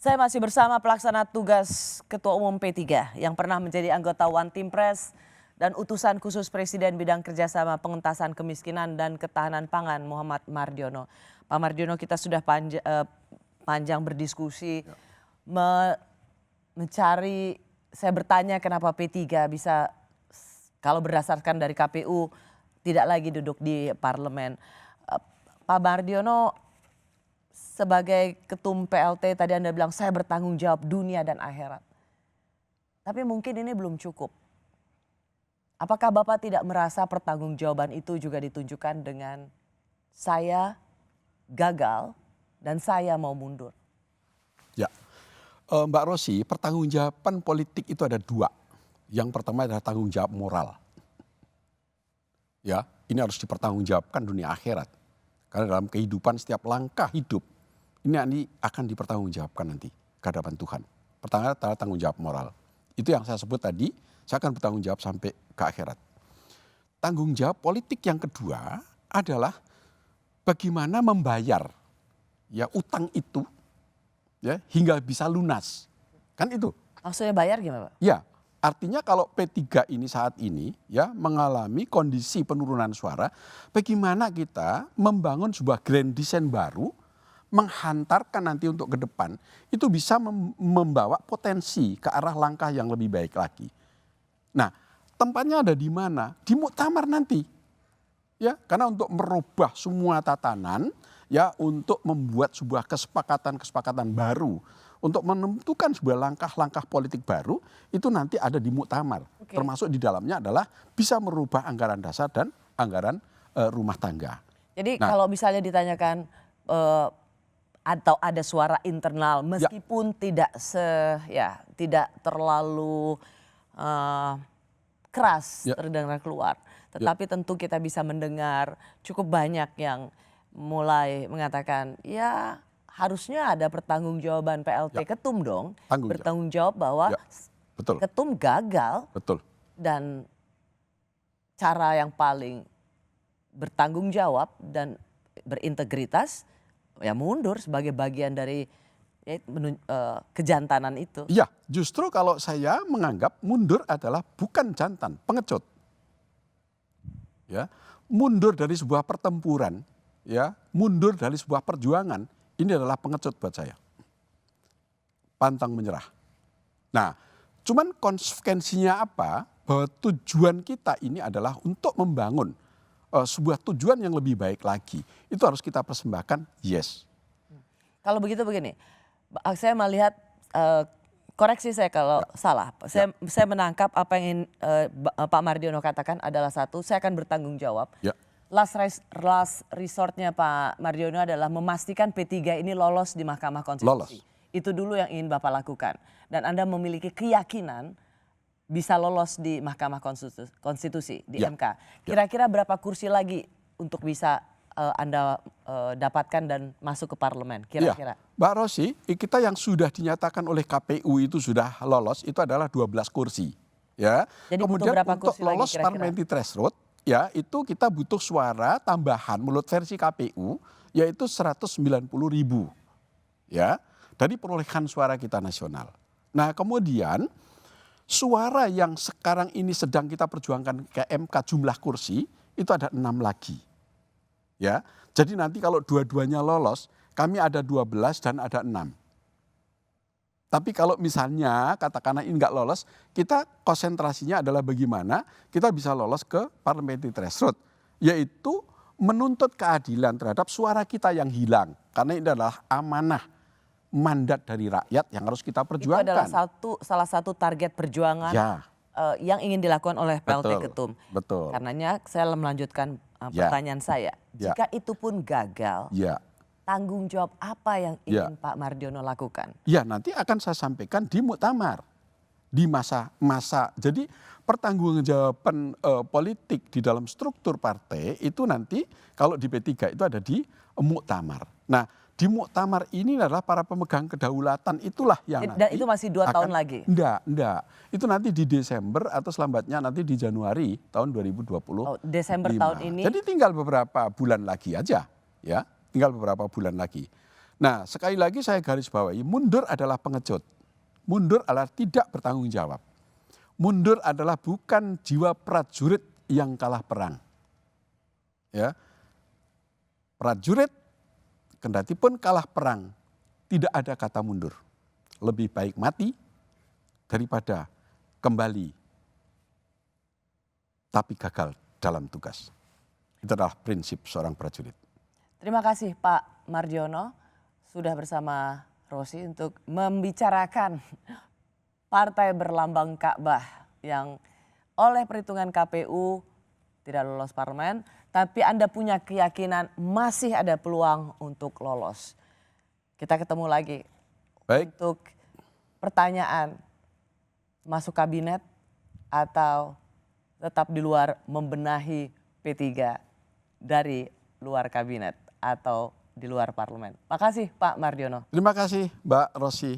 Saya masih bersama pelaksana tugas Ketua Umum P3 yang pernah menjadi anggota One Team Press dan utusan khusus Presiden bidang kerjasama pengentasan kemiskinan dan ketahanan pangan Muhammad Mardiono. Pak Mardiono, kita sudah panjang berdiskusi mencari, saya bertanya kenapa P3 bisa, kalau berdasarkan dari KPU, tidak lagi duduk di parlemen. Pak Mardiono, sebagai ketum PLT tadi Anda bilang saya bertanggung jawab dunia dan akhirat. Tapi mungkin ini belum cukup. Apakah Bapak tidak merasa pertanggungjawaban itu juga ditunjukkan dengan saya gagal dan saya mau mundur? Ya, Mbak Rosi, pertanggungjawaban politik itu ada dua. Yang pertama adalah tanggung jawab moral. Ya, ini harus dipertanggungjawabkan dunia akhirat. Karena dalam kehidupan setiap langkah hidup ini akan dipertanggungjawabkan nanti ke hadapan Tuhan. Pertama adalah tanggung jawab moral. Itu yang saya sebut tadi, saya akan bertanggung jawab sampai ke akhirat. Tanggung jawab politik yang kedua adalah bagaimana membayar ya utang itu ya hingga bisa lunas. Kan itu. Maksudnya bayar gimana, Pak? Ya, artinya kalau P3 ini saat ini ya mengalami kondisi penurunan suara, bagaimana kita membangun sebuah grand design baru, menghantarkan nanti untuk ke depan itu bisa membawa potensi ke arah langkah yang lebih baik lagi. Nah, tempatnya ada di mana? Di muktamar nanti. Ya, karena untuk merubah semua tatanan, ya untuk membuat sebuah kesepakatan baru, untuk menentukan sebuah langkah-langkah politik baru, itu nanti ada di muktamar. Oke. Termasuk di dalamnya adalah bisa merubah anggaran dasar dan anggaran rumah tangga. Jadi kalau misalnya ditanyakan atau ada suara internal meskipun tidak terlalu keras terdengar keluar, tetapi tentu kita bisa mendengar cukup banyak yang mulai mengatakan ya harusnya ada pertanggungjawaban PLT ketum dong, bertanggung jawab bahwa ketum gagal. Betul. Dan cara yang paling bertanggung jawab dan berintegritas ya mundur sebagai bagian dari kejantanan itu. Iya, justru kalau saya menganggap mundur adalah bukan jantan, pengecut. Ya, mundur dari sebuah pertempuran, ya, mundur dari sebuah perjuangan, ini adalah pengecut buat saya. Pantang menyerah. Nah, cuman konsekuensinya apa? Bahwa tujuan kita ini adalah untuk membangun sebuah tujuan yang lebih baik lagi. Itu harus kita persembahkan, yes. Kalau begitu begini, saya melihat, koreksi saya kalau salah. Saya menangkap apa yang Pak Mardiono katakan adalah satu, saya akan bertanggung jawab. Ya. Last resortnya Pak Mardiono adalah memastikan P3 ini lolos di Mahkamah Konstitusi. Itu dulu yang ingin Bapak lakukan. Dan Anda memiliki keyakinan bisa lolos di Mahkamah Konstitusi, di MK. Kira-kira berapa kursi lagi untuk bisa Anda dapatkan dan masuk ke parlemen kira-kira? Ya, Mbak Rosi, kita yang sudah dinyatakan oleh KPU itu sudah lolos itu adalah 12 kursi. Ya. Jadi kemudian berapa untuk kursi lolos lagi kira-kira? parliamentary threshold, ya itu kita butuh suara tambahan menurut versi KPU yaitu 190.000. Ya, dari perolehan suara kita nasional. Nah, kemudian suara yang sekarang ini sedang kita perjuangkan ke MK jumlah kursi itu ada 6 lagi. Ya, jadi nanti kalau dua-duanya lolos, kami ada 12 dan ada 6. Tapi kalau misalnya katakanlah ini enggak lolos, kita konsentrasinya adalah bagaimana kita bisa lolos ke parliamentary threshold, yaitu menuntut keadilan terhadap suara kita yang hilang. Karena ini adalah amanah mandat dari rakyat yang harus kita perjuangkan. Itu adalah salah satu target perjuangan yang ingin dilakukan oleh PLT Ketum. Betul. Karenanya saya melanjutkan pertanyaan saya. Jika itu pun gagal, tanggung jawab apa yang ingin Pak Mardiono lakukan? Ya, nanti akan saya sampaikan di muktamar. Di masa jadi pertanggungjawaban politik di dalam struktur partai itu nanti kalau di P3 itu ada di muktamar. Nah, di muktamar ini adalah para pemegang kedaulatan itulah yang dan itu masih 2 tahun lagi? Enggak. Itu nanti di Desember atau selambatnya nanti di Januari tahun 2025. Desember tahun ini? Jadi tinggal beberapa bulan lagi aja, ya. Tinggal beberapa bulan lagi. Nah, sekali lagi saya garis bawahi, mundur adalah pengecut. Mundur adalah tidak bertanggung jawab. Mundur adalah bukan jiwa prajurit yang kalah perang. Ya. Prajurit kendatipun kalah perang, tidak ada kata mundur. Lebih baik mati daripada kembali tapi gagal dalam tugas. Itu adalah prinsip seorang prajurit. Terima kasih Pak Mardiono sudah bersama Rosi untuk membicarakan partai berlambang Ka'bah yang oleh perhitungan KPU tidak lolos parlemen, tapi Anda punya keyakinan masih ada peluang untuk lolos. Kita ketemu lagi. Baik. Untuk pertanyaan, masuk kabinet atau tetap di luar membenahi P3 dari luar kabinet atau di luar parlemen. Makasih Pak Mardiono. Terima kasih Mbak Rosi.